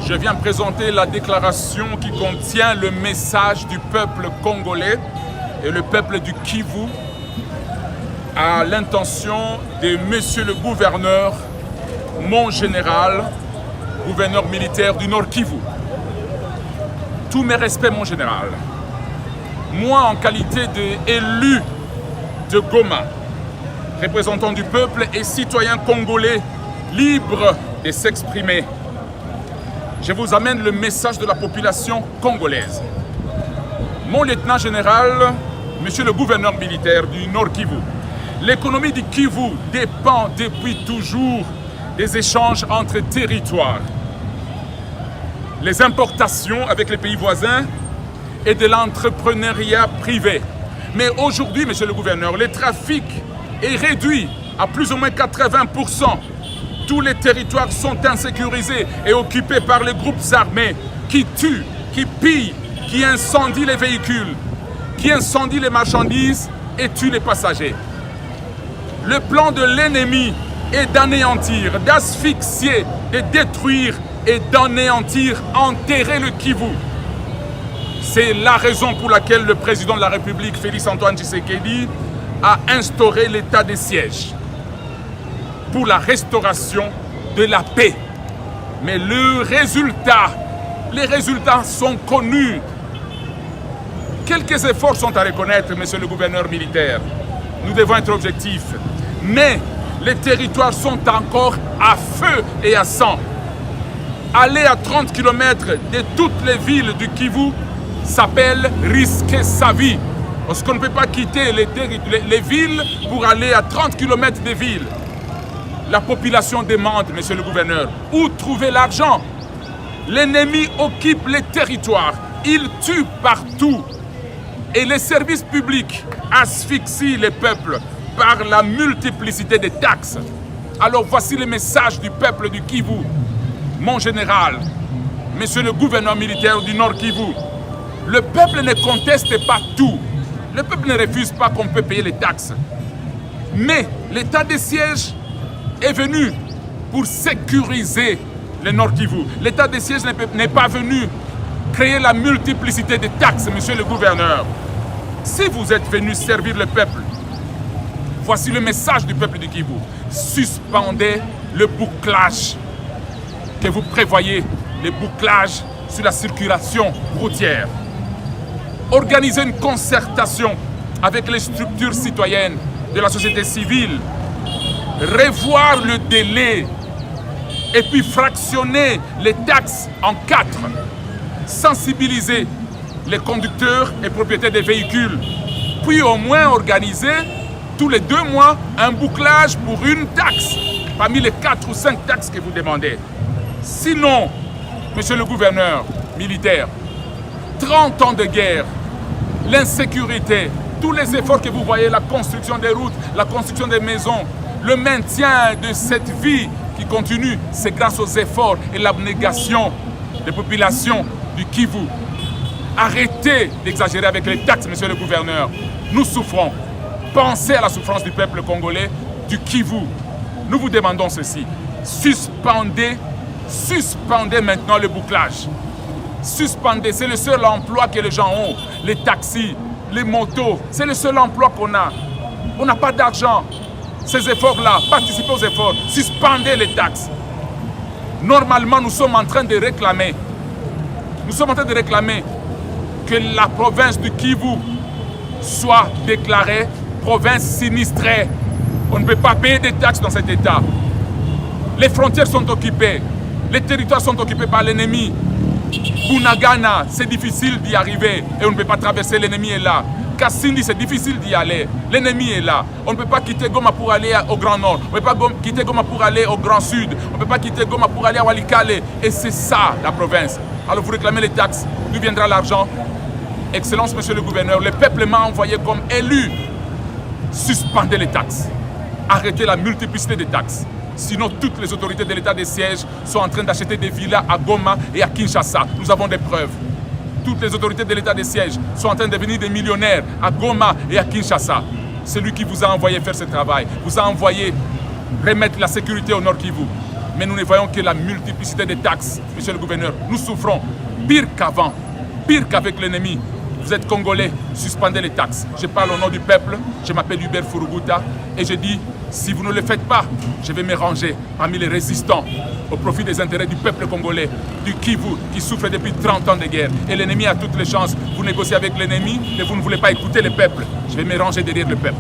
Je viens présenter la déclaration qui contient le message du peuple congolais et le peuple du Kivu à l'intention de Monsieur le gouverneur, mon général, gouverneur militaire du Nord Kivu. Tous mes respects, mon général. Moi, en qualité d'élu de Goma, représentant du peuple et citoyen congolais libre de s'exprimer, je vous amène le message de la population congolaise. Mon lieutenant général, monsieur le gouverneur militaire du Nord Kivu, l'économie du Kivu dépend depuis toujours des échanges entre territoires, les importations avec les pays voisins et de l'entrepreneuriat privé. Mais aujourd'hui, monsieur le gouverneur, le trafic est réduit à plus ou moins 80%. Tous les territoires sont insécurisés et occupés par les groupes armés qui tuent, qui pillent, qui incendient les véhicules, qui incendient les marchandises et tuent les passagers. Le plan de l'ennemi est d'anéantir, d'asphyxier, de détruire et d'anéantir, enterrer le Kivu. C'est la raison pour laquelle le président de la République, Félix Antoine Tshisekedi, a instauré l'état de siège pour la restauration de la paix. Mais les résultats sont connus. Quelques efforts sont à reconnaître, monsieur le gouverneur militaire. Nous devons être objectifs. Mais les territoires sont encore à feu et à sang. Aller à 30 km de toutes les villes du Kivu s'appelle risquer sa vie. Parce qu'on ne peut pas quitter les villes pour aller à 30 km des villes. La population demande, monsieur le gouverneur, où trouver l'argent? L'ennemi occupe les territoires, il tue partout. Et les services publics asphyxient les peuples par la multiplicité des taxes. Alors voici le message du peuple du Kivu. Mon général, monsieur le gouverneur militaire du Nord Kivu, le peuple ne conteste pas tout. Le peuple ne refuse pas qu'on peut payer les taxes. Mais l'état de siège est venu pour sécuriser le Nord Kivu. L'état de siège n'est pas venu créer la multiplicité des taxes, monsieur le gouverneur. Si vous êtes venu servir le peuple, voici le message du peuple du Kivu. Suspendez le bouclage que vous prévoyez, le bouclage sur la circulation routière. Organisez une concertation avec les structures citoyennes de la société civile. Revoir le délai et puis fractionner les taxes en 4. Sensibiliser les conducteurs et propriétaires des véhicules. Puis au moins organiser tous les 2 mois un bouclage pour une taxe parmi les 4 ou 5 taxes que vous demandez. Sinon, monsieur le gouverneur militaire, 30 ans de guerre, l'insécurité, tous les efforts que vous voyez, la construction des routes, la construction des maisons, le maintien de cette vie qui continue, c'est grâce aux efforts et l'abnégation des populations du Kivu. Arrêtez d'exagérer avec les taxes, monsieur le gouverneur. Nous souffrons. Pensez à la souffrance du peuple congolais, du Kivu. Nous vous demandons ceci. Suspendez maintenant le bouclage. Suspendez, c'est le seul emploi que les gens ont. Les taxis, les motos, c'est le seul emploi qu'on a. On n'a pas d'argent. Ces efforts-là, participez aux efforts, suspendez les taxes. Normalement, nous sommes en train de réclamer que la province du Kivu soit déclarée province sinistrée. On ne peut pas payer des taxes dans cet état. Les frontières sont occupées, les territoires sont occupés par l'ennemi. Bunagana, c'est difficile d'y arriver et on ne peut pas traverser, l'ennemi est là. Kassindi, c'est difficile d'y aller. L'ennemi est là. On ne peut pas quitter Goma pour aller au Grand Nord. On ne peut pas quitter Goma pour aller au Grand Sud. On ne peut pas quitter Goma pour aller à Walikale. Et c'est ça, la province. Alors vous réclamez les taxes. D'où viendra l'argent? Excellence, monsieur le gouverneur, le peuple m'a envoyé comme élu. Suspendez les taxes. Arrêtez la multiplicité des taxes. Sinon, toutes les autorités de l'état de siège sont en train d'acheter des villas à Goma et à Kinshasa. Nous avons des preuves. Toutes les autorités de l'état de siège sont en train de devenir des millionnaires à Goma et à Kinshasa. C'est lui qui vous a envoyé faire ce travail, vous a envoyé remettre la sécurité au Nord Kivu. Mais nous ne voyons que la multiplicité des taxes, monsieur le gouverneur. Nous souffrons pire qu'avant, pire qu'avec l'ennemi. Vous êtes Congolais, suspendez les taxes. Je parle au nom du peuple, je m'appelle Hubert Furuguta et je dis, si vous ne le faites pas, je vais me ranger parmi les résistants au profit des intérêts du peuple congolais, du Kivu, qui souffre depuis 30 ans de guerre. Et l'ennemi a toutes les chances. Vous négociez avec l'ennemi, mais vous ne voulez pas écouter le peuple. Je vais me ranger derrière le peuple.